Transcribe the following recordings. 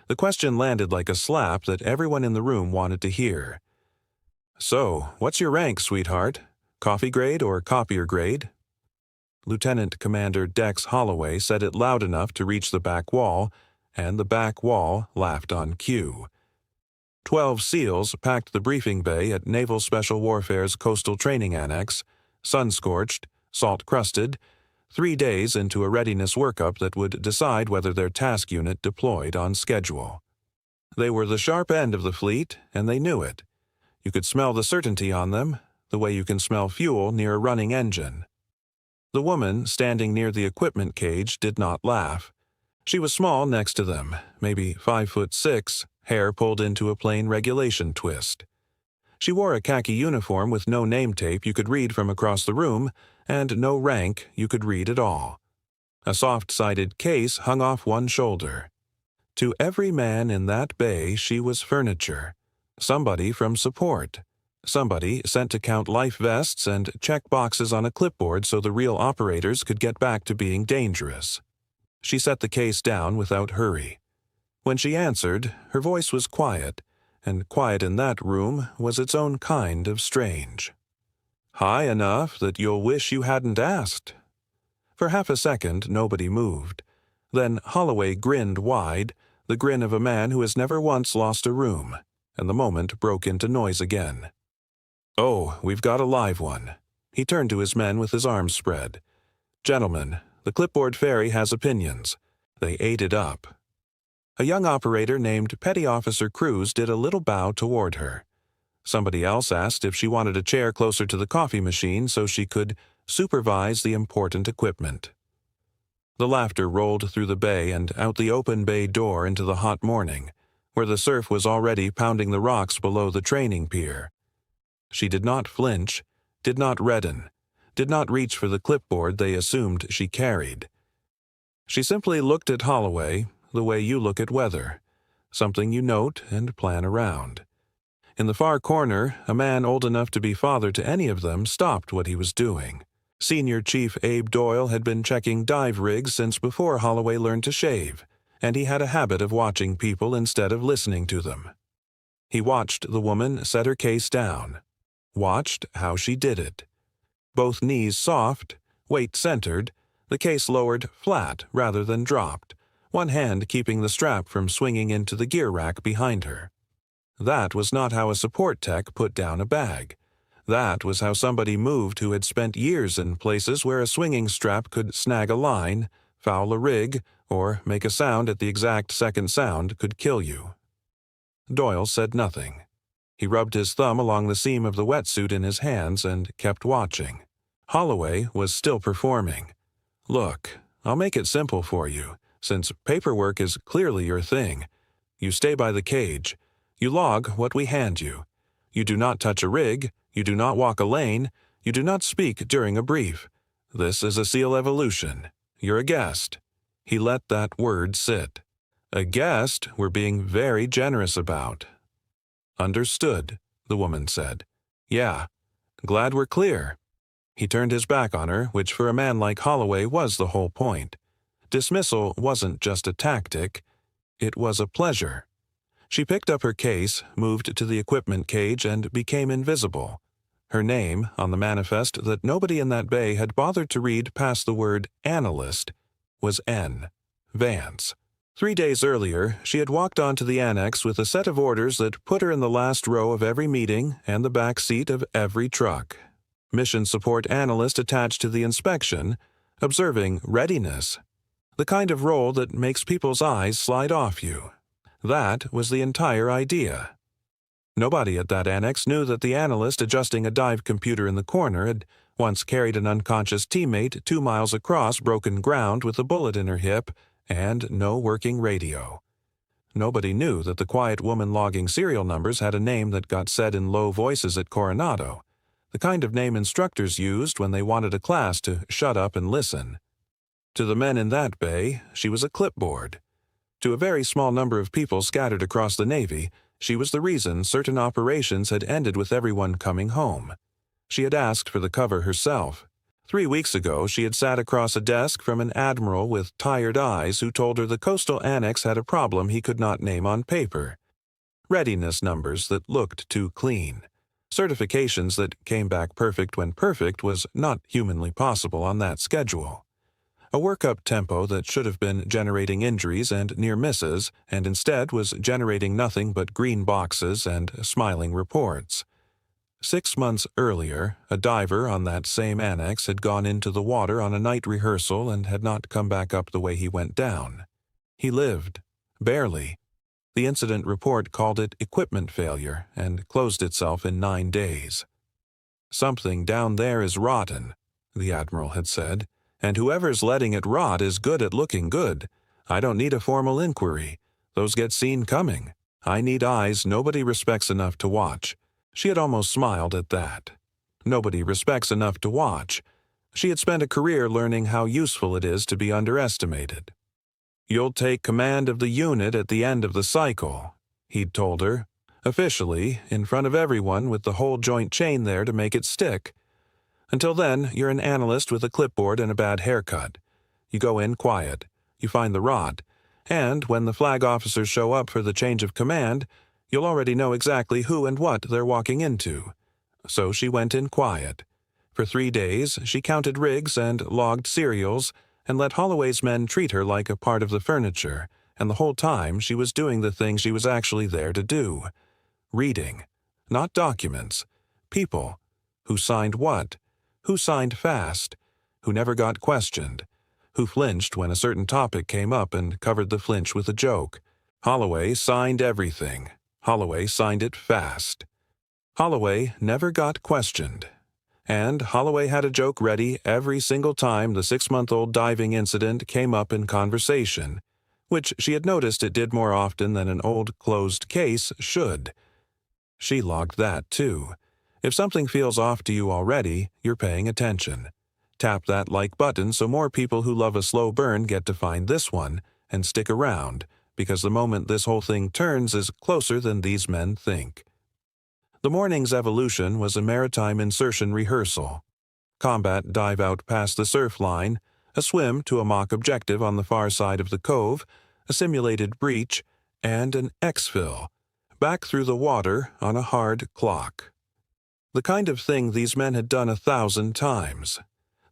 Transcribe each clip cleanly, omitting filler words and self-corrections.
The question landed like a slap that everyone in the room wanted to hear. "So, what's your rank, sweetheart? Coffee grade or copier grade?" Lieutenant Commander Dex Holloway said it loud enough to reach the back wall, and the back wall laughed on cue. 12 SEALs packed the briefing bay at Naval Special Warfare's Coastal Training Annex, sun-scorched, salt-crusted, 3 days into a readiness workup that would decide whether their task unit deployed on schedule. They were the sharp end of the fleet, and they knew it. You could smell the certainty on them, the way you can smell fuel near a running engine. The woman standing near the equipment cage did not laugh. She was small next to them, maybe 5'6", hair pulled into a plain regulation twist. She wore a khaki uniform with no name tape you could read from across the room, and no rank you could read at all. A soft-sided case hung off one shoulder. To every man in that bay she was furniture. Somebody from support. Somebody sent to count life vests and check boxes on a clipboard so the real operators could get back to being dangerous. She set the case down without hurry. When she answered, her voice was quiet, and quiet in that room was its own kind of strange. "High enough that you'll wish you hadn't asked." For half a second, nobody moved. Then Holloway grinned wide, the grin of a man who has never once lost a room, and the moment broke into noise again. "Oh, we've got a live one." He turned to his men with his arms spread. "Gentlemen, the clipboard fairy has opinions." They ate it up. A young operator named Petty Officer Cruz did a little bow toward her. Somebody else asked if she wanted a chair closer to the coffee machine so she could supervise the important equipment. The laughter rolled through the bay and out the open bay door into the hot morning, where the surf was already pounding the rocks below the training pier. She did not flinch, did not redden, did not reach for the clipboard they assumed she carried. She simply looked at Holloway the way you look at weather, something you note and plan around. In the far corner, a man old enough to be father to any of them stopped what he was doing. Senior Chief Abe Doyle had been checking dive rigs since before Holloway learned to shave, and he had a habit of watching people instead of listening to them. He watched the woman set her case down, watched how she did it. Both knees soft, weight centered, the case lowered flat rather than dropped, one hand keeping the strap from swinging into the gear rack behind her. That was not how a support tech put down a bag. That was how somebody moved who had spent years in places where a swinging strap could snag a line, foul a rig, or make a sound at the exact second sound could kill you. Doyle said nothing. He rubbed his thumb along the seam of the wetsuit in his hands and kept watching. Holloway was still performing. "Look, I'll make it simple for you. Since paperwork is clearly your thing, you stay by the cage. You log what we hand you. You do not touch a rig. You do not walk a lane. You do not speak during a brief. This is a SEAL evolution. You're a guest." He let that word sit. "A guest we're being very generous about." "Understood," the woman said. "Yeah. Glad we're clear." He turned his back on her, which for a man like Holloway was the whole point. Dismissal wasn't just a tactic. It was a pleasure. She picked up her case, moved to the equipment cage, and became invisible. Her name, on the manifest that nobody in that bay had bothered to read past the word analyst, was N. Vance. 3 days earlier, she had walked onto the annex with a set of orders that put her in the last row of every meeting and the back seat of every truck. Mission support analyst attached to the inspection, observing readiness. The kind of role that makes people's eyes slide off you. That was the entire idea. Nobody at that annex knew that the analyst adjusting a dive computer in the corner had once carried an unconscious teammate 2 miles across broken ground with a bullet in her hip and no working radio. Nobody knew that the quiet woman logging serial numbers had a name that got said in low voices at Coronado, the kind of name instructors used when they wanted a class to shut up and listen. To the men in that bay, she was a clipboard. To a very small number of people scattered across the Navy, she was the reason certain operations had ended with everyone coming home. She had asked for the cover herself. 3 weeks ago, she had sat across a desk from an admiral with tired eyes who told her the coastal annex had a problem he could not name on paper. Readiness numbers that looked too clean. Certifications that came back perfect when perfect was not humanly possible on that schedule. A workup tempo that should have been generating injuries and near misses, and instead was generating nothing but green boxes and smiling reports. 6 months earlier, a diver on that same annex had gone into the water on a night rehearsal and had not come back up the way he went down. He lived. Barely. The incident report called it equipment failure and closed itself in 9 days. "Something down there is rotten," the admiral had said, "and whoever's letting it rot is good at looking good. I don't need a formal inquiry. Those get seen coming. I need eyes nobody respects enough to watch." She had almost smiled at that. Nobody respects enough to watch. She had spent a career learning how useful it is to be underestimated. "You'll take command of the unit at the end of the cycle," he'd told her, officially, in front of everyone with the whole joint chain there to make it stick. "Until then, you're an analyst with a clipboard and a bad haircut. You go in quiet. You find the rot. And when the flag officers show up for the change of command, you'll already know exactly who and what they're walking into." So she went in quiet. For 3 days, she counted rigs and logged serials and let Holloway's men treat her like a part of the furniture, and the whole time she was doing the thing she was actually there to do. Reading. Not documents. People. Who signed what? Who signed fast? Who never got questioned? Who flinched when a certain topic came up and covered the flinch with a joke? Holloway signed everything. Holloway signed it fast. Holloway never got questioned. And Holloway had a joke ready every single time the 6-month-old diving incident came up in conversation, which she had noticed it did more often than an old closed case should. She logged that, too. If something feels off to you already, you're paying attention. Tap that like button so more people who love a slow burn get to find this one and stick around, because the moment this whole thing turns is closer than these men think. The morning's evolution was a maritime insertion rehearsal. Combat dive out past the surf line, a swim to a mock objective on the far side of the cove, a simulated breach, and an exfil, back through the water on a hard clock. The kind of thing these men had done 1,000 times.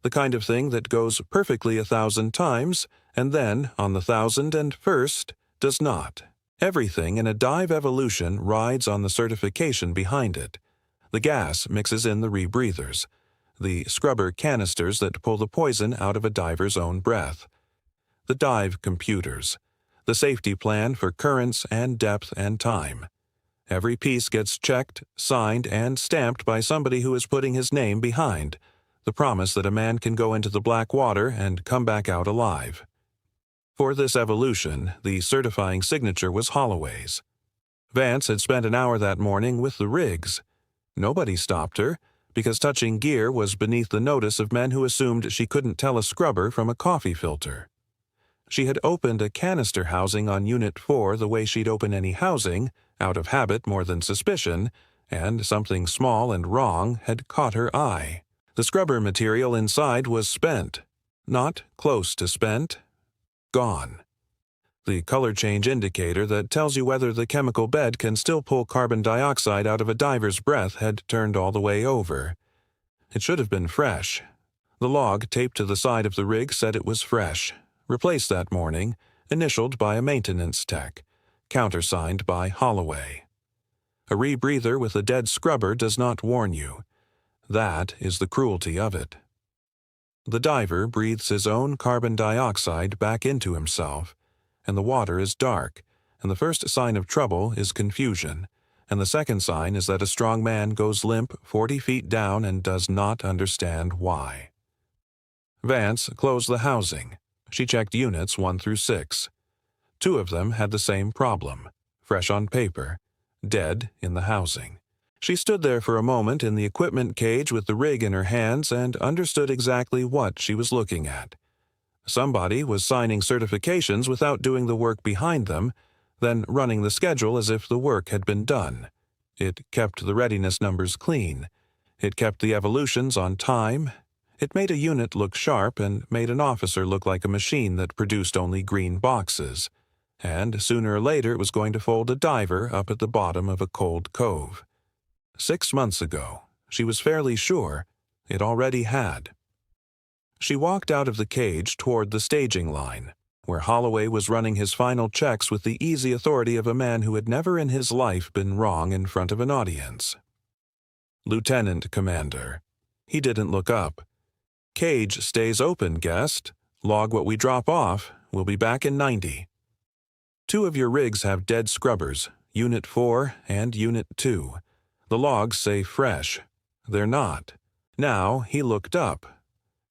The kind of thing that goes perfectly 1,000 times, and then, on the 1,001st, does not. Everything in a dive evolution rides on the certification behind it. The gas mixes in the rebreathers, the scrubber canisters that pull the poison out of a diver's own breath. The dive computers, the safety plan for currents and depth and time. Every piece gets checked, signed, and stamped by somebody who is putting his name behind the promise that a man can go into the black water and come back out alive. For this evolution, the certifying signature was Holloway's. Vance had spent an hour that morning with the rigs. Nobody stopped her, because touching gear was beneath the notice of men who assumed she couldn't tell a scrubber from a coffee filter. She had opened a canister housing on Unit 4 the way she'd open any housing, out of habit more than suspicion, and something small and wrong had caught her eye. The scrubber material inside was spent. Not close to spent. Gone. The color change indicator that tells you whether the chemical bed can still pull carbon dioxide out of a diver's breath had turned all the way over. It should have been fresh. The log taped to the side of the rig said it was fresh, replaced that morning, initialed by a maintenance tech, countersigned by Holloway. A rebreather with a dead scrubber does not warn you. That is the cruelty of it. The diver breathes his own carbon dioxide back into himself, and the water is dark, and the first sign of trouble is confusion, and the second sign is that a strong man goes limp 40 feet down and does not understand why. Vance closed the housing. She checked units 1 through 6. 2 of them had the same problem, fresh on paper, dead in the housing. She stood there for a moment in the equipment cage with the rig in her hands and understood exactly what she was looking at. Somebody was signing certifications without doing the work behind them, then running the schedule as if the work had been done. It kept the readiness numbers clean. It kept the evolutions on time, It made a unit look sharp and made an officer look like a machine that produced only green boxes. And sooner or later it was going to fold a diver up at the bottom of a cold cove. 6 months ago, she was fairly sure it already had. She walked out of the cage toward the staging line, where Holloway was running his final checks with the easy authority of a man who had never in his life been wrong in front of an audience. "Lieutenant Commander." He didn't look up. "Cage stays open, guest. Log what we drop off. We'll be back in 90. 2 of your rigs have dead scrubbers, Unit 4 and Unit 2. The logs say fresh. They're not." Now he looked up,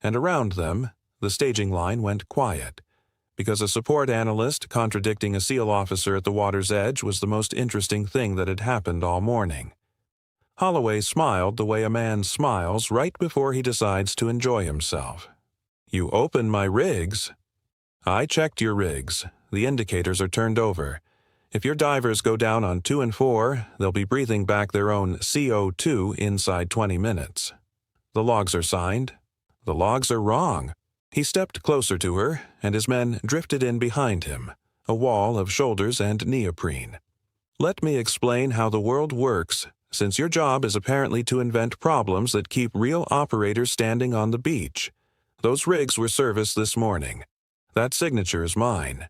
and around them, the staging line went quiet, because a support analyst contradicting a SEAL officer at the water's edge was the most interesting thing that had happened all morning. Holloway smiled the way a man smiles right before he decides to enjoy himself. "You open my rigs?" "I checked your rigs. The indicators are turned over. If your divers go down on 2 and 4, they'll be breathing back their own CO2 inside 20 minutes. The logs are signed." "The logs are wrong." He stepped closer to her, and his men drifted in behind him, a wall of shoulders and neoprene. "Let me explain how the world works, since your job is apparently to invent problems that keep real operators standing on the beach. Those rigs were serviced this morning. That signature is mine.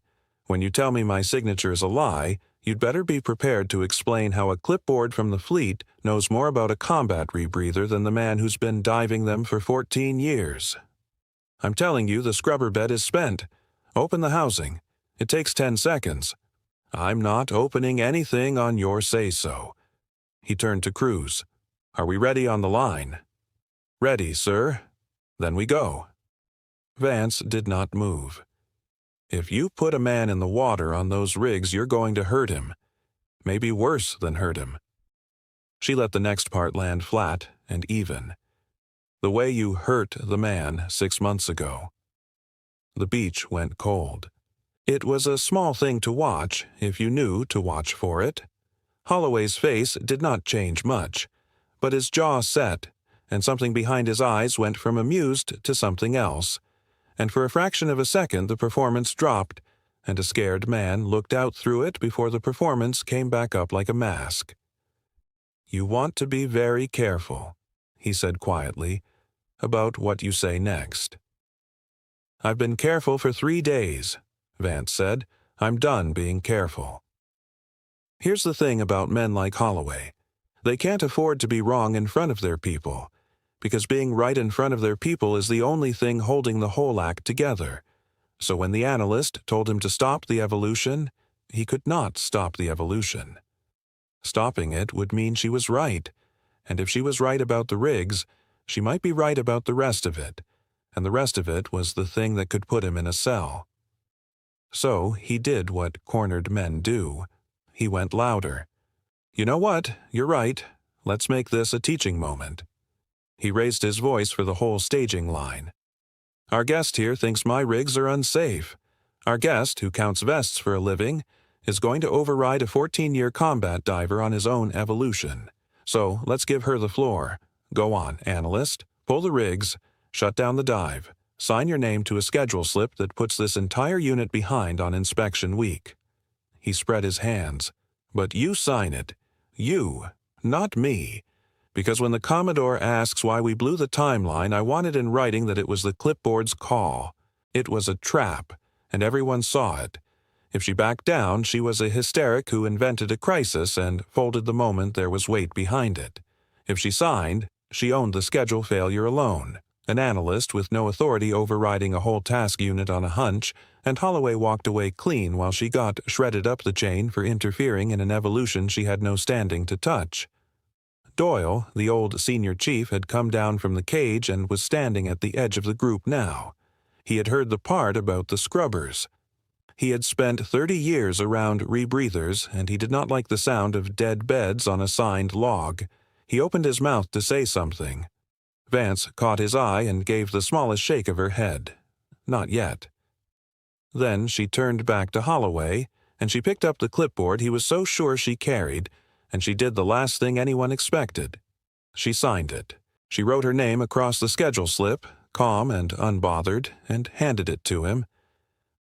When you tell me my signature is a lie, you'd better be prepared to explain how a clipboard from the fleet knows more about a combat rebreather than the man who's been diving them for 14 years. I'm telling you the scrubber bed is spent. Open the housing. It takes 10 seconds. I'm not opening anything on your say-so." He turned to Cruz. "Are we ready on the line?" "Ready, sir." "Then we go." Vance did not move. "If you put a man in the water on those rigs, you're going to hurt him. Maybe worse than hurt him." She let the next part land flat and even. "The way you hurt the man 6 months ago." The beach went cold. It was a small thing to watch if you knew to watch for it. Holloway's face did not change much, but his jaw set, and something behind his eyes went from amused to something else, and for a fraction of a second the performance dropped, and a scared man looked out through it before the performance came back up like a mask. "You want to be very careful," he said quietly, "about what you say next." "I've been careful for 3 days," Vance said. "I'm done being careful." Here's the thing about men like Holloway. They can't afford to be wrong in front of their people, because being right in front of their people is the only thing holding the whole act together. So when the analyst told him to stop the evolution, he could not stop the evolution. Stopping it would mean she was right, and if she was right about the rigs, she might be right about the rest of it, and the rest of it was the thing that could put him in a cell. So he did what cornered men do. He went louder. "You know what? You're right. Let's make this a teaching moment." He raised his voice for the whole staging line. "Our guest here thinks my rigs are unsafe. Our guest, who counts vests for a living, is going to override a 14-year combat diver on his own evolution. So let's give her the floor. Go on, analyst. Pull the rigs. Shut down the dive. Sign your name to a schedule slip that puts this entire unit behind on inspection week." He spread his hands. "But you sign it. You, not me. Because when the Commodore asks why we blew the timeline, I want it in writing that it was the clipboard's call. It was a trap, and everyone saw it. If she backed down, she was a hysteric who invented a crisis and folded the moment there was weight behind it. If she signed, she owned the schedule failure alone. An analyst with no authority overriding a whole task unit on a hunch, and Holloway walked away clean while she got shredded up the chain for interfering in an evolution she had no standing to touch. Doyle, the old senior chief, had come down from the cage and was standing at the edge of the group now. He had heard the part about the scrubbers. He had spent 30 years around rebreathers, and he did not like the sound of dead beds on a signed log. He opened his mouth to say something. Vance caught his eye and gave the smallest shake of her head. Not yet. Then she turned back to Holloway, and she picked up the clipboard he was so sure she carried, and she did the last thing anyone expected. She signed it. She wrote her name across the schedule slip, calm and unbothered, and handed it to him.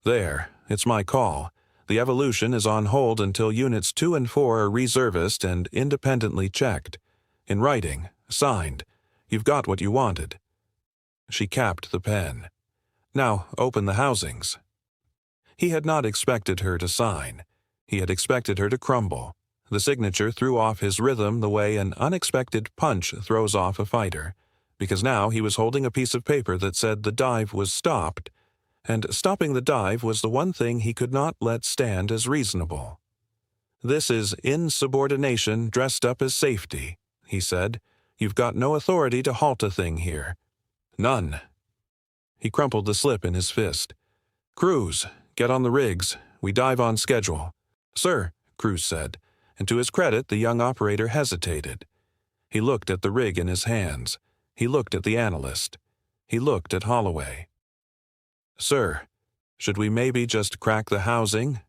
"There, it's my call. The Evolution is on hold until Units 2 and 4 are reserviced and independently checked. In writing, signed. You've got what you wanted." She capped the pen. "Now open the housings." He had not expected her to sign. He had expected her to crumble. The signature threw off his rhythm the way an unexpected punch throws off a fighter, because now he was holding a piece of paper that said the dive was stopped, and stopping the dive was the one thing he could not let stand as reasonable. "This is insubordination dressed up as safety," he said. "You've got no authority to halt a thing here. None." He crumpled the slip in his fist. "Crews, get on the rigs. We dive on schedule." "Sir," Cruz said, and to his credit the young operator hesitated. He looked at the rig in his hands. He looked at the analyst. He looked at Holloway. "Sir, should we maybe just crack the housing?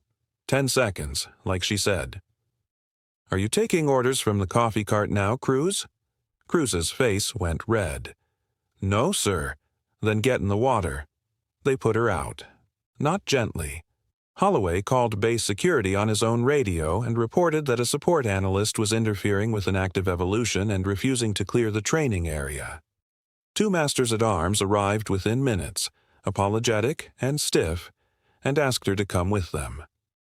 10 seconds, like she said." "Are you taking orders from the coffee cart now, Cruz?" Cruz's face went red. "No, sir." "Then get in the water." They put her out. Not gently. Holloway called base security on his own radio and reported that a support analyst was interfering with an active Evolution and refusing to clear the training area. 2 masters-at-arms arrived within minutes, apologetic and stiff, and asked her to come with them.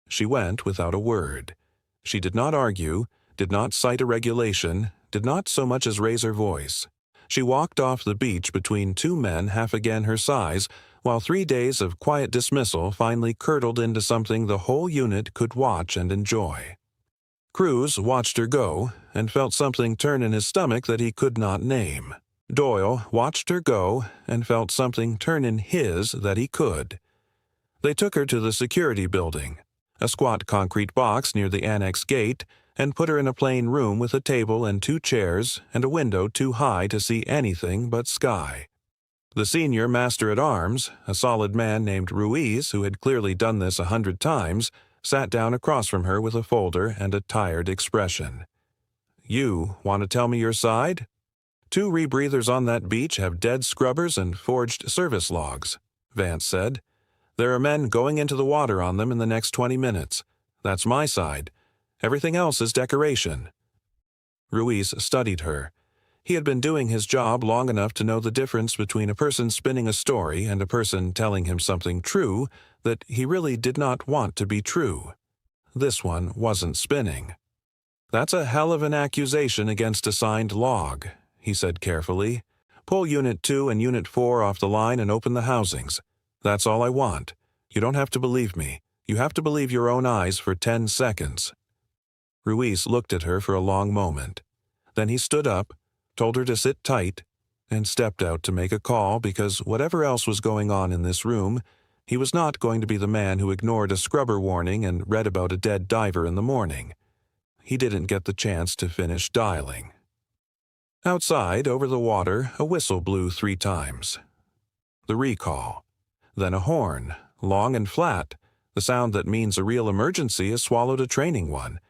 She went without a word. She did not argue, did not cite a regulation, did not so much as raise her voice. She walked off the beach between 2 men half again her size, while 3 days of quiet dismissal finally curdled into something the whole unit could watch and enjoy. Cruz watched her go, and felt something turn in his stomach that he could not name. Doyle watched her go, and felt something turn in his that he could. They took her to the security building, a squat concrete box near the annex gate, and put her in a plain room with a table and 2 chairs and a window too high to see anything but sky. The senior master-at-arms, a solid man named Ruiz, who had clearly done this 100 times, sat down across from her with a folder and a tired expression. "You want to tell me your side? 2 rebreathers on that beach have dead scrubbers and forged service logs," Vance said. "There are men going into the water on them in the next 20 minutes. That's my side. Everything else is decoration." Ruiz studied her. He had been doing his job long enough to know the difference between a person spinning a story and a person telling him something true that he really did not want to be true. This one wasn't spinning. "That's a hell of an accusation against a signed log," he said carefully. "Pull Unit 2 and Unit 4 off the line and open the housings. That's all I want. You don't have to believe me. You have to believe your own eyes for 10 seconds. Ruiz looked at her for a long moment. Then he stood up, told her to sit tight, and stepped out to make a call because whatever else was going on in this room, he was not going to be the man who ignored a scrubber warning and read about a dead diver in the morning. He didn't get the chance to finish dialing. Outside, over the water, a whistle blew 3 times. The recall. Then a horn, long and flat, the sound that means a real emergency has swallowed a training one.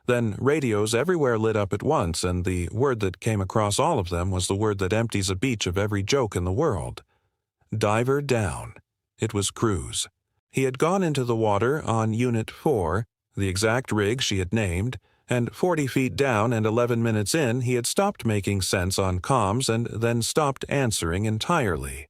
Then radios everywhere lit up at once, and the word that came across all of them was the word that empties a beach of every joke in the world. Diver down. It was Cruz. He had gone into the water on Unit 4, the exact rig she had named, and 40 feet down and 11 minutes in he had stopped making sense on comms and then stopped answering entirely.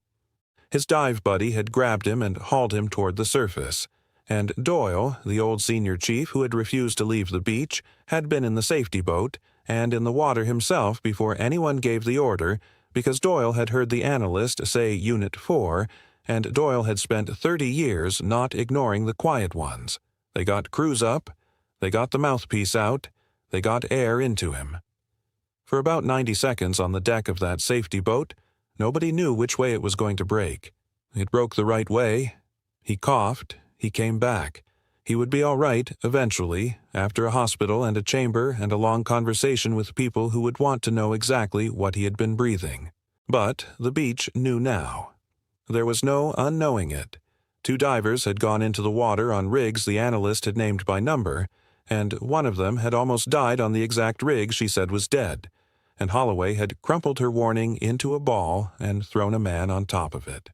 His dive buddy had grabbed him and hauled him toward the surface, and Doyle, the old senior chief who had refused to leave the beach, had been in the safety boat and in the water himself before anyone gave the order, because Doyle had heard the analyst say Unit 4, and Doyle had spent 30 years not ignoring the quiet ones. They got Cruz up, they got the mouthpiece out, they got air into him. For about 90 seconds on the deck of that safety boat, nobody knew which way it was going to break. It broke the right way. He coughed. He came back. He would be all right, eventually, after a hospital and a chamber and a long conversation with people who would want to know exactly what he had been breathing. But the beach knew now. There was no unknowing it. 2 divers had gone into the water on rigs the analyst had named by number, and one of them had almost died on the exact rig she said was dead. and Holloway had crumpled her warning into a ball and thrown a man on top of it.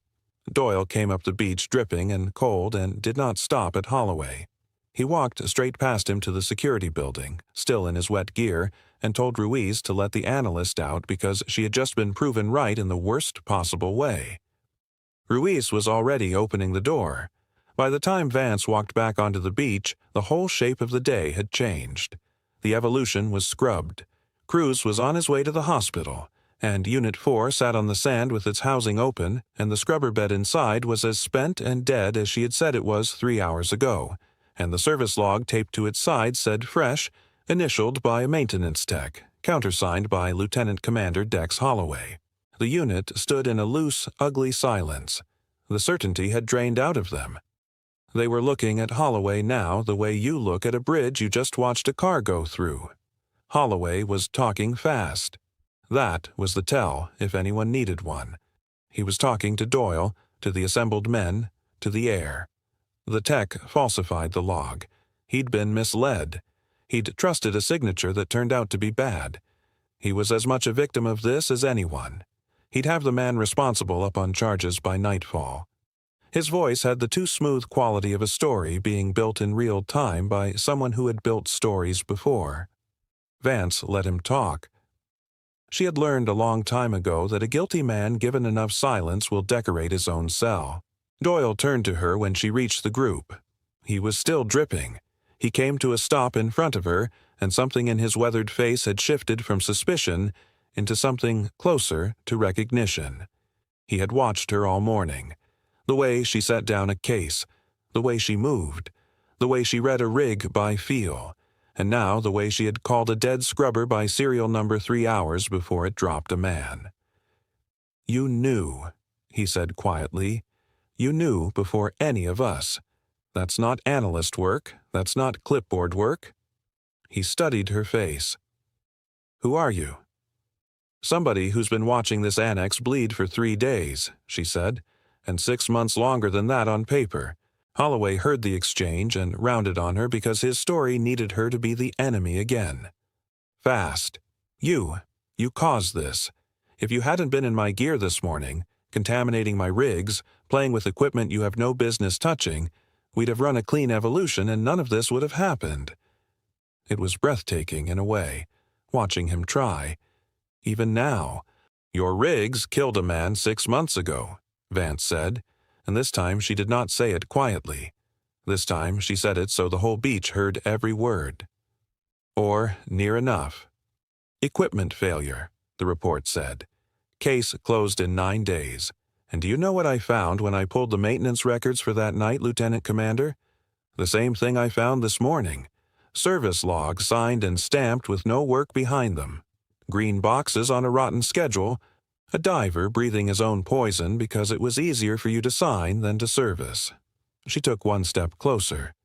Doyle came up the beach dripping and cold and did not stop at Holloway. He walked straight past him to the security building, still in his wet gear, and told Ruiz to let the analyst out because she had just been proven right in the worst possible way. Ruiz was already opening the door. By the time Vance walked back onto the beach, the whole shape of the day had changed. The Evolution was scrubbed. Cruz was on his way to the hospital, and Unit 4 sat on the sand with its housing open, and the scrubber bed inside was as spent and dead as she had said it was 3 hours ago, and the service log taped to its side said fresh, initialed by a maintenance tech, countersigned by Lieutenant Commander Dex Holloway. The unit stood in a loose, ugly silence. The certainty had drained out of them. They were looking at Holloway now the way you look at a bridge you just watched a car go through. Holloway was talking fast. That was the tell, if anyone needed one. He was talking to Doyle, to the assembled men, to the air. The tech falsified the log. He'd been misled. He'd trusted a signature that turned out to be bad. He was as much a victim of this as anyone. He'd have the man responsible up on charges by nightfall. His voice had the too smooth quality of a story being built in real time by someone who had built stories before. Vance let him talk. She had learned a long time ago that a guilty man given enough silence will decorate his own cell. Doyle turned to her when she reached the group. He was still dripping. He came to a stop in front of her, and something in his weathered face had shifted from suspicion into something closer to recognition. He had watched her all morning. The way she set down a case, the way she moved, the way she read a rig by feel, and now the way she had called a dead scrubber by serial number 3 hours before it dropped a man. "You knew," he said quietly. "You knew before any of us. That's not analyst work. That's not clipboard work." He studied her face. "Who are you?" "Somebody who's been watching this annex bleed for 3 days," she said, "and 6 months longer than that on paper." Holloway heard the exchange and rounded on her because his story needed her to be the enemy again. "Fast. You caused this. If you hadn't been in my gear this morning, contaminating my rigs, playing with equipment you have no business touching, we'd have run a clean evolution and none of this would have happened." It was breathtaking in a way, watching him try. Even now, "Your rigs killed a man 6 months ago," Vance said, and this time she did not say it quietly. This time she said it so the whole beach heard every word. Or near enough. "Equipment failure," the report said. "Case closed in 9 days. And do you know what I found when I pulled the maintenance records for that night, Lieutenant Commander? The same thing I found this morning. Service logs signed and stamped with no work behind them. Green boxes on a rotten schedule. A diver breathing his own poison because it was easier for you to sign than to service." She took one step closer.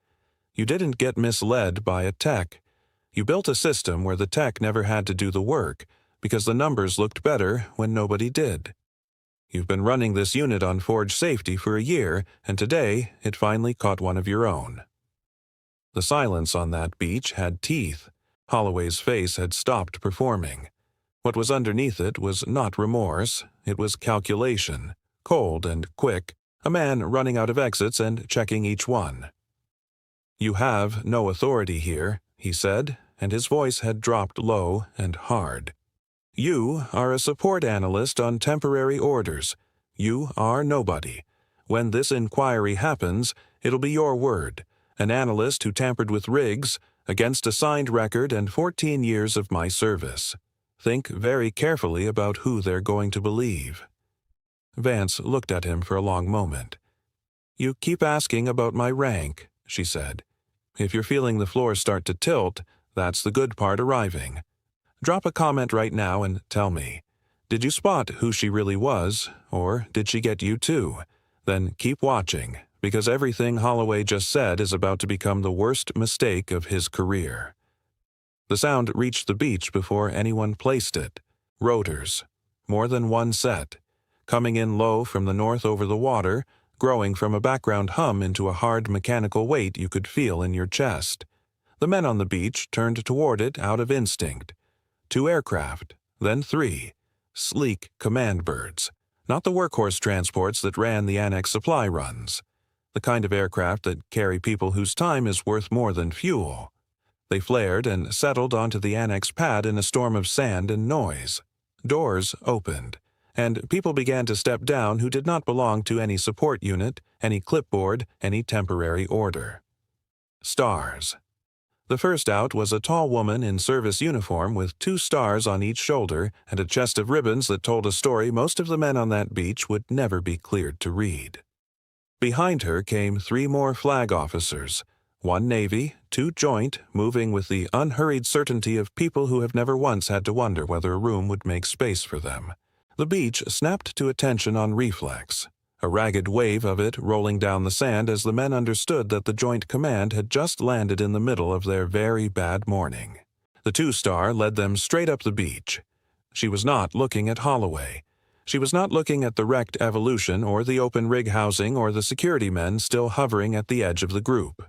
"You didn't get misled by a tech. You built a system where the tech never had to do the work because the numbers looked better when nobody did. You've been running this unit on forge safety for a year, and today it finally caught one of your own." The silence on that beach had teeth. Holloway's face had stopped performing. What was underneath it was not remorse, it was calculation, cold and quick, a man running out of exits and checking each one. "You have no authority here," he said, and his voice had dropped low and hard. "You are a support analyst on temporary orders. You are nobody. When this inquiry happens, it'll be your word. An analyst who tampered with rigs, against a signed record and 14 years of my service. Think very carefully about who they're going to believe." Vance looked at him for a long moment. "You keep asking about my rank," she said. "If you're feeling the floor start to tilt, that's the good part arriving. Drop a comment right now and tell me. Did you spot who she really was, or did she get you too? Then keep watching, because everything Holloway just said is about to become the worst mistake of his career." The sound reached the beach before anyone placed it. Rotors. More than one set. Coming in low from the north over the water, growing from a background hum into a hard mechanical weight you could feel in your chest. The men on the beach turned toward it out of instinct. 2 aircraft. Then 3. Sleek command birds. Not the workhorse transports that ran the Annex supply runs. The kind of aircraft that carry people whose time is worth more than fuel. They flared and settled onto the Annex pad in a storm of sand and noise. Doors opened, and people began to step down who did not belong to any support unit, any clipboard, any temporary order. Stars. The first out was a tall woman in service uniform with 2 stars on each shoulder and a chest of ribbons that told a story most of the men on that beach would never be cleared to read. Behind her came 3 more flag officers, 1 Navy, 2 Joint, moving with the unhurried certainty of people who have never once had to wonder whether a room would make space for them. The beach snapped to attention on reflex, a ragged wave of it rolling down the sand as the men understood that the Joint Command had just landed in the middle of their very bad morning. The 2-star led them straight up the beach. She was not looking at Holloway. She was not looking at the wrecked Evolution or the open rig housing or the security men still hovering at the edge of the group.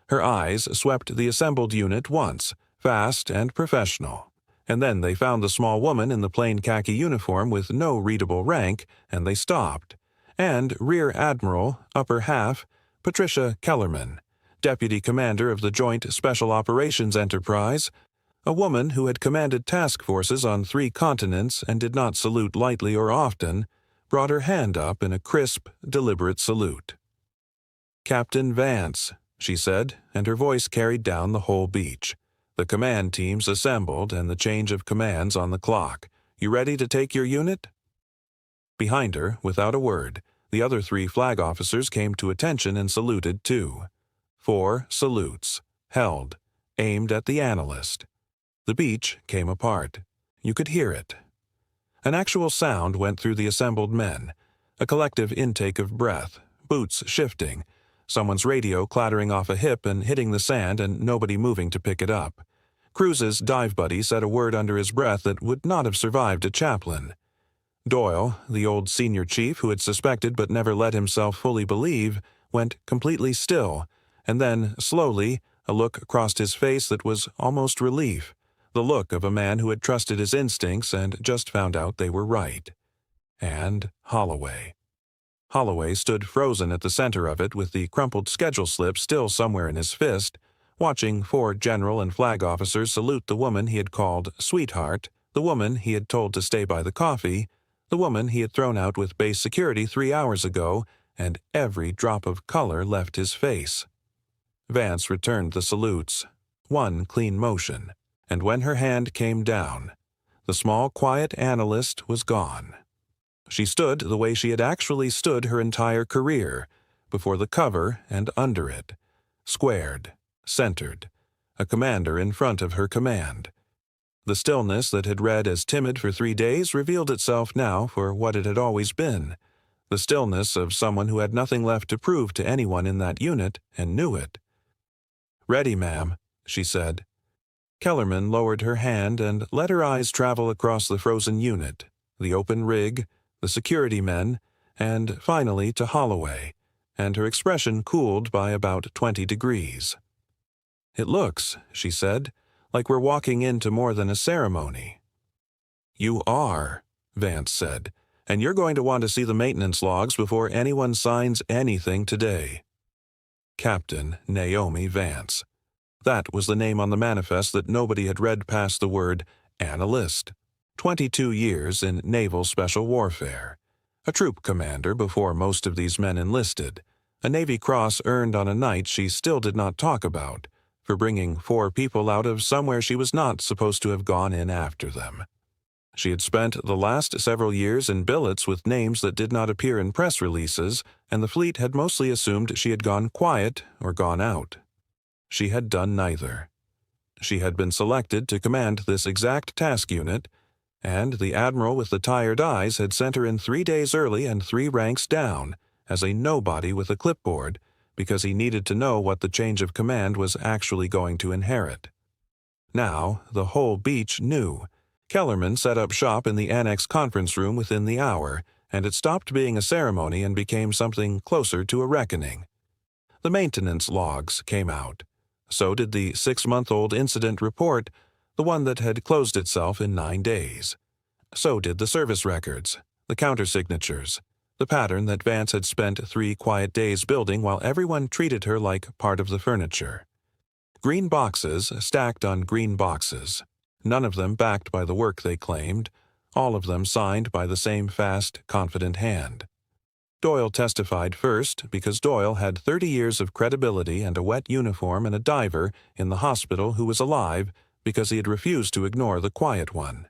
Her eyes swept the assembled unit once, fast and professional, and then they found the small woman in the plain khaki uniform with no readable rank, and they stopped. And Rear Admiral, upper half, Patricia Kellerman, Deputy Commander of the Joint Special Operations Enterprise, a woman who had commanded task forces on 3 continents and did not salute lightly or often, brought her hand up in a crisp, deliberate salute. "Captain Vance," she said, and her voice carried down the whole beach. "The command teams assembled and the change of commands on the clock. You ready to take your unit?" Behind her, without a word, the other 3 flag officers came to attention and saluted too. 4 salutes, held, aimed at the analyst. The beach came apart. You could hear it. An actual sound went through the assembled men, a collective intake of breath, boots shifting, someone's radio clattering off a hip and hitting the sand and nobody moving to pick it up. Cruz's dive buddy said a word under his breath that would not have survived a chaplain. Doyle, the old senior chief who had suspected but never let himself fully believe, went completely still, and then, slowly, a look crossed his face that was almost relief, the look of a man who had trusted his instincts and just found out they were right. And Holloway. Holloway stood frozen at the center of it with the crumpled schedule slip still somewhere in his fist, watching 4 general and flag officers salute the woman he had called sweetheart, the woman he had told to stay by the coffee, the woman he had thrown out with base security 3 hours ago, and every drop of color left his face. Vance returned the salutes, 1 clean motion, and when her hand came down, the small, quiet analyst was gone. She stood the way she had actually stood her entire career, before the cover and under it, squared, centered, a commander in front of her command. The stillness that had read as timid for 3 days revealed itself now for what it had always been, the stillness of someone who had nothing left to prove to anyone in that unit and knew it. "Ready, ma'am," she said. Kellerman lowered her hand and let her eyes travel across the frozen unit, the open rig, the security men, and finally to Holloway, and her expression cooled by about 20 degrees. "It looks," she said, "like we're walking into more than a ceremony." "You are," Vance said, "and you're going to want to see the maintenance logs before anyone signs anything today." Captain Naomi Vance. That was the name on the manifest that nobody had read past the word analyst. 22 years in naval special warfare. A troop commander before most of these men enlisted. A Navy Cross earned on a night she still did not talk about, for bringing 4 people out of somewhere she was not supposed to have gone in after them. She had spent the last several years in billets with names that did not appear in press releases, and the fleet had mostly assumed she had gone quiet or gone out. She had done neither. She had been selected to command this exact task unit, and the admiral with the tired eyes had sent her in 3 days early and 3 ranks down, as a nobody with a clipboard, because he needed to know what the change of command was actually going to inherit. Now, the whole beach knew. Kellerman set up shop in the Annex conference room within the hour, and it stopped being a ceremony and became something closer to a reckoning. The maintenance logs came out. So did the 6-month-old incident report, the one that had closed itself in 9 days. So did the service records, the countersignatures, the pattern that Vance had spent 3 quiet days building while everyone treated her like part of the furniture. Green boxes stacked on green boxes, none of them backed by the work they claimed, all of them signed by the same fast, confident hand. Doyle testified first because Doyle had 30 years of credibility and a wet uniform and a diver in the hospital who was alive because he had refused to ignore the quiet one.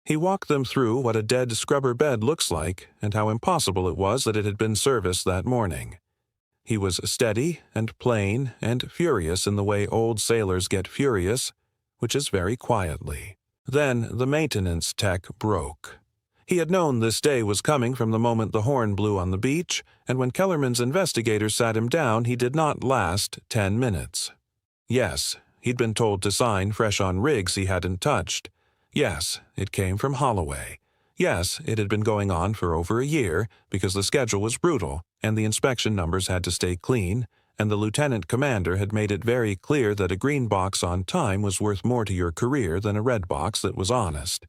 He walked them through what a dead scrubber bed looks like and how impossible it was that it had been serviced that morning. He was steady and plain and furious in the way old sailors get furious, which is very quietly. Then the maintenance tech broke. He had known this day was coming from the moment the horn blew on the beach, and when Kellerman's investigators sat him down, he did not last 10 minutes. Yes, he'd been told to sign fresh on rigs he hadn't touched. Yes, it came from Holloway. Yes, it had been going on for over a year because the schedule was brutal and the inspection numbers had to stay clean, and the lieutenant commander had made it very clear that a green box on time was worth more to your career than a red box that was honest.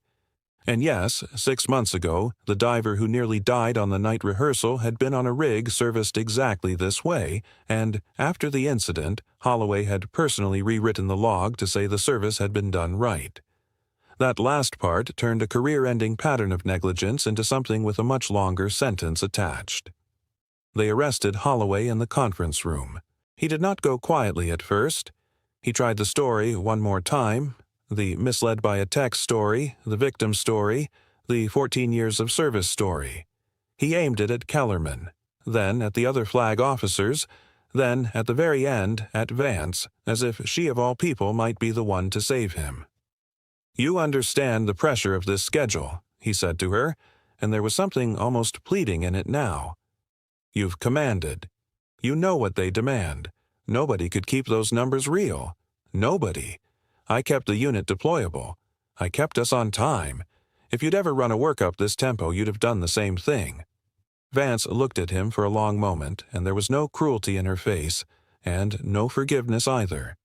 And yes, 6 months ago, the diver who nearly died on the night rehearsal had been on a rig serviced exactly this way, and after the incident, Holloway had personally rewritten the log to say the service had been done right. That last part turned a career-ending pattern of negligence into something with a much longer sentence attached. They arrested Holloway in the conference room. He did not go quietly at first. He tried the story one more time, the misled by a text story, the victim story, the 14 years of service story. He aimed it at Kellerman, then at the other flag officers, then at the very end at Vance, as if she of all people might be the one to save him. "You understand the pressure of this schedule," he said to her, and there was something almost pleading in it now. "You've commanded. You know what they demand. Nobody could keep those numbers real. Nobody. I kept the unit deployable. I kept us on time. If you'd ever run a workup this tempo, you'd have done the same thing." Vance looked at him for a long moment, and there was no cruelty in her face, and no forgiveness either.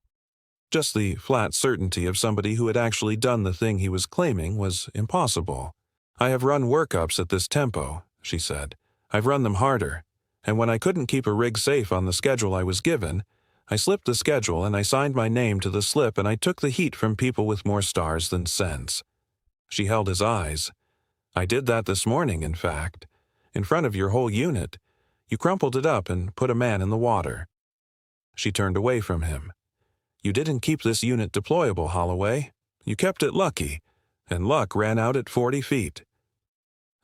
Just the flat certainty of somebody who had actually done the thing he was claiming was impossible. "I have run workups at this tempo," she said. "I've run them harder. And when I couldn't keep a rig safe on the schedule I was given, I slipped the schedule and I signed my name to the slip and I took the heat from people with more stars than sense." She held his eyes. "I did that this morning, in fact. In front of your whole unit. You crumpled it up and put a man in the water." She turned away from him. "You didn't keep this unit deployable, Holloway. You kept it lucky, and luck ran out at 40 feet.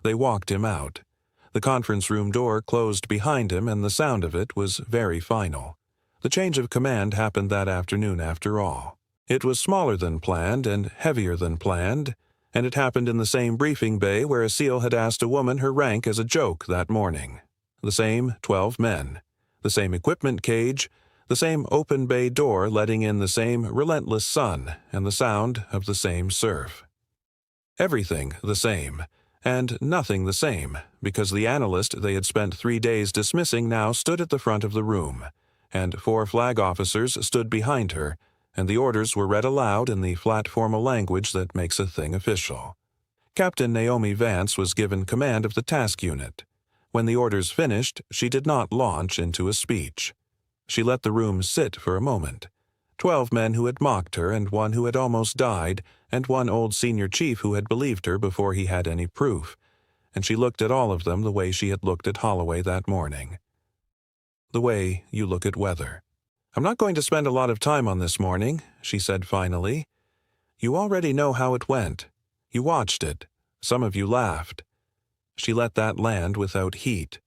They walked him out. The conference room door closed behind him, and the sound of it was very final. The change of command happened that afternoon after all. It was smaller than planned and heavier than planned, and it happened in the same briefing bay where a SEAL had asked a woman her rank as a joke that morning. The same 12 men. The same equipment cage, the same open bay door letting in the same relentless sun and the sound of the same surf. Everything the same, and nothing the same, because the analyst they had spent 3 days dismissing now stood at the front of the room, and 4 flag officers stood behind her, and the orders were read aloud in the flat formal language that makes a thing official. Captain Naomi Vance was given command of the task unit. When the orders finished, she did not launch into a speech. She let the room sit for a moment. 12 men who had mocked her, and one who had almost died, and one old senior chief who had believed her before he had any proof, and she looked at all of them the way she had looked at Holloway that morning. The way you look at weather. "I'm not going to spend a lot of time on this morning," she said finally. "You already know how it went. You watched it. Some of you laughed." She let that land without heat.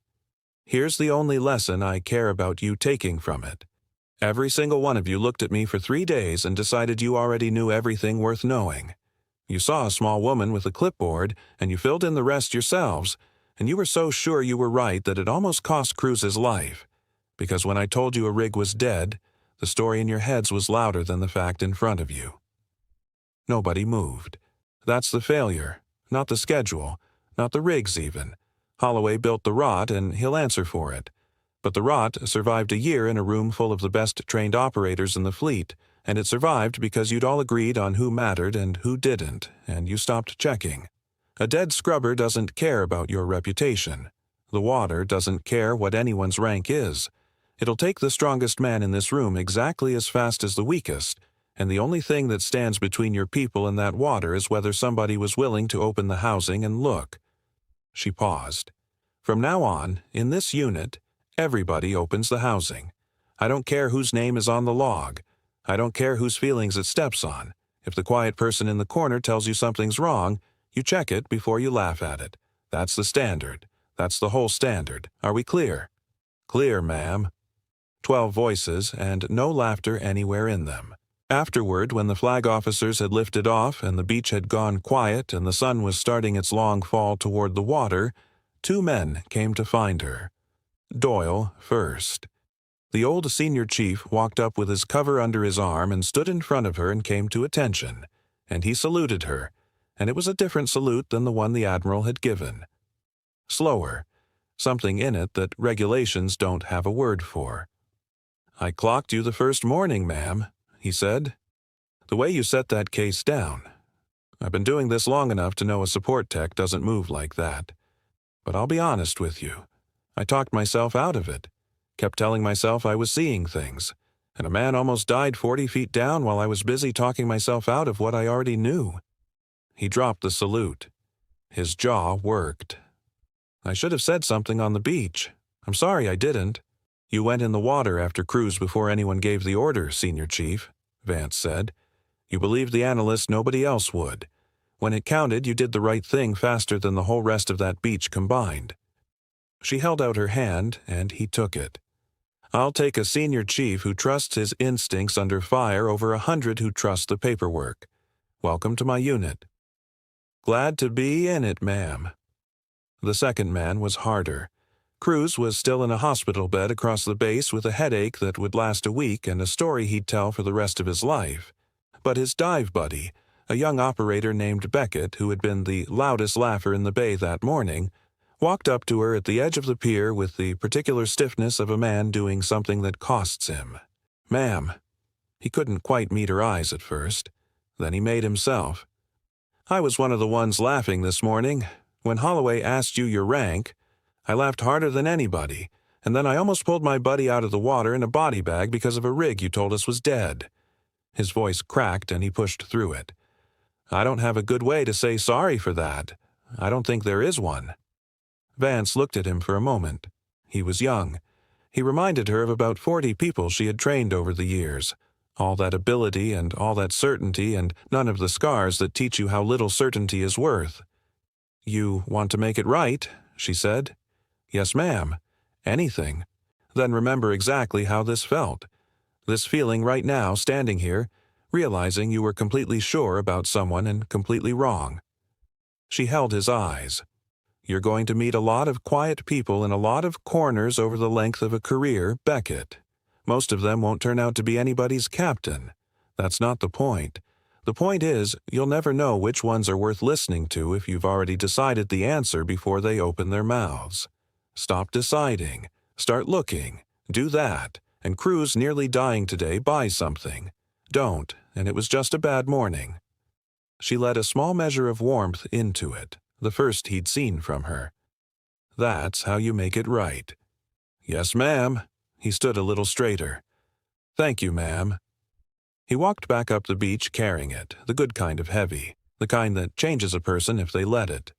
"Here's the only lesson I care about you taking from it. Every single one of you looked at me for 3 days and decided you already knew everything worth knowing. You saw a small woman with a clipboard, and you filled in the rest yourselves, and you were so sure you were right that it almost cost Cruz's life. Because when I told you a rig was dead, the story in your heads was louder than the fact in front of you." Nobody moved. That's the failure, not the schedule, not the rigs even. Holloway built the rot, and he'll answer for it. But the rot survived a year in a room full of the best trained operators in the fleet, And it survived because you'd all agreed on who mattered and who didn't, and you stopped checking. A dead scrubber doesn't care about your reputation. The water doesn't care what anyone's rank is. It'll take the strongest man in this room exactly as fast as the weakest, and the only thing that stands between your people and that water is whether somebody was willing to open the housing and look. She paused. From now on, in this unit, everybody opens the housing. I don't care whose name is on the log. I don't care whose feelings it steps on. If the quiet person in the corner tells you something's wrong, you check it before you laugh at it. That's the standard. That's the whole standard. Are we clear? Clear, ma'am. 12 voices, and no laughter anywhere in them. Afterward, when the flag officers had lifted off and the beach had gone quiet and the sun was starting its long fall toward the water, 2 men came to find her. Doyle first. The old senior chief walked up with his cover under his arm and stood in front of her and came to attention, and he saluted her, and it was a different salute than the one the Admiral had given. Slower, something in it that regulations don't have a word for. I clocked you the first morning, ma'am, he said. The way you set that case down. I've been doing this long enough to know a support tech doesn't move like that. But I'll be honest with you. I talked myself out of it. Kept telling myself I was seeing things. And a man almost died 40 feet down while I was busy talking myself out of what I already knew. He dropped the salute. His jaw worked. I should have said something on the beach. I'm sorry I didn't. You went in the water after cruise before anyone gave the order, Senior Chief, Vance said. You believed the analyst nobody else would. When it counted, you did the right thing faster than the whole rest of that beach combined. She held out her hand, and he took it. I'll take a senior chief who trusts his instincts under fire over 100 who trust the paperwork. Welcome to my unit. Glad to be in it, ma'am. The second man was harder. Cruz was still in a hospital bed across the base with a headache that would last a week and a story he'd tell for the rest of his life. But his dive buddy, a young operator named Beckett, who had been the loudest laugher in the bay that morning, walked up to her at the edge of the pier with the particular stiffness of a man doing something that costs him. Ma'am. He couldn't quite meet her eyes at first. Then he made himself. I was one of the ones laughing this morning. When Holloway asked you your rank, I laughed harder than anybody, and then I almost pulled my buddy out of the water in a body bag because of a rig you told us was dead. His voice cracked and he pushed through it. I don't have a good way to say sorry for that. I don't think there is one. Vance looked at him for a moment. He was young. He reminded her of about 40 people she had trained over the years. All that ability and all that certainty and none of the scars that teach you how little certainty is worth. You want to make it right, she said. Yes, ma'am. Anything. Then remember exactly how this felt. This feeling right now, standing here, realizing you were completely sure about someone and completely wrong. She held his eyes. You're going to meet a lot of quiet people in a lot of corners over the length of a career, Beckett. Most of them won't turn out to be anybody's captain. That's not the point. The point is, you'll never know which ones are worth listening to if you've already decided the answer before they open their mouths. Stop deciding. Start looking. Do that. And Cruz, nearly dying today, buy something. Don't, and it was just a bad morning. She let a small measure of warmth into it, the first he'd seen from her. That's how you make it right. Yes, ma'am. He stood a little straighter. Thank you, ma'am. He walked back up the beach carrying it, the good kind of heavy, the kind that changes a person if they let it.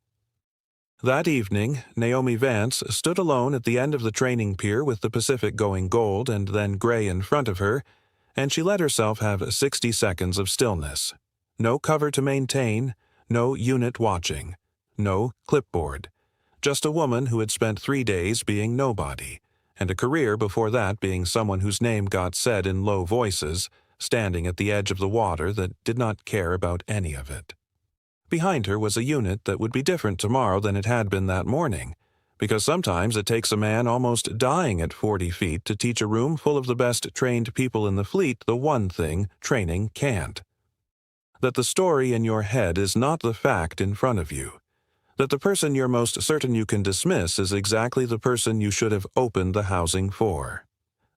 That evening, Naomi Vance stood alone at the end of the training pier with the Pacific going gold and then gray in front of her, and she let herself have 60 seconds of stillness. No cover to maintain, no unit watching, no clipboard. Just a woman who had spent 3 days being nobody, and a career before that being someone whose name got said in low voices, standing at the edge of the water that did not care about any of it. Behind her was a unit that would be different tomorrow than it had been that morning, because sometimes it takes a man almost dying at 40 feet to teach a room full of the best trained people in the fleet the one thing training can't. That the story in your head is not the fact in front of you. That the person you're most certain you can dismiss is exactly the person you should have opened the housing for.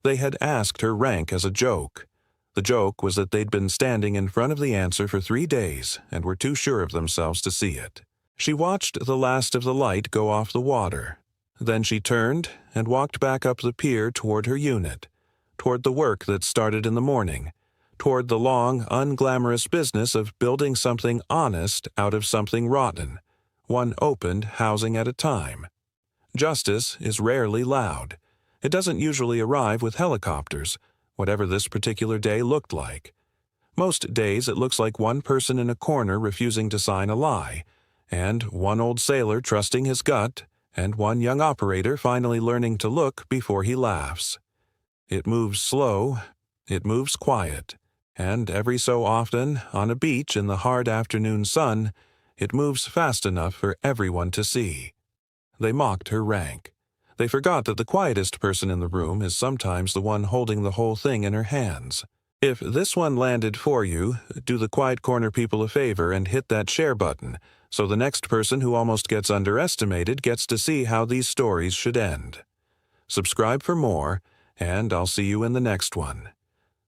They had asked her rank as a joke. The joke was that they'd been standing in front of the answer for 3 days and were too sure of themselves to see it. She watched the last of the light go off the water. Then she turned and walked back up the pier toward her unit, toward the work that started in the morning, toward the long, unglamorous business of building something honest out of something rotten, one opened housing at a time. Justice is rarely loud. It doesn't usually arrive with helicopters, whatever this particular day looked like. Most days it looks like one person in a corner refusing to sign a lie, and one old sailor trusting his gut, and one young operator finally learning to look before he laughs. It moves slow, it moves quiet, and every so often, on a beach in the hard afternoon sun, it moves fast enough for everyone to see. They mocked her rank. They forgot that the quietest person in the room is sometimes the one holding the whole thing in her hands. If this one landed for you, do the Quiet Corner people a favor and hit that share button, so the next person who almost gets underestimated gets to see how these stories should end. Subscribe for more, and I'll see you in the next one.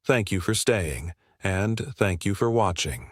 Thank you for staying, and thank you for watching.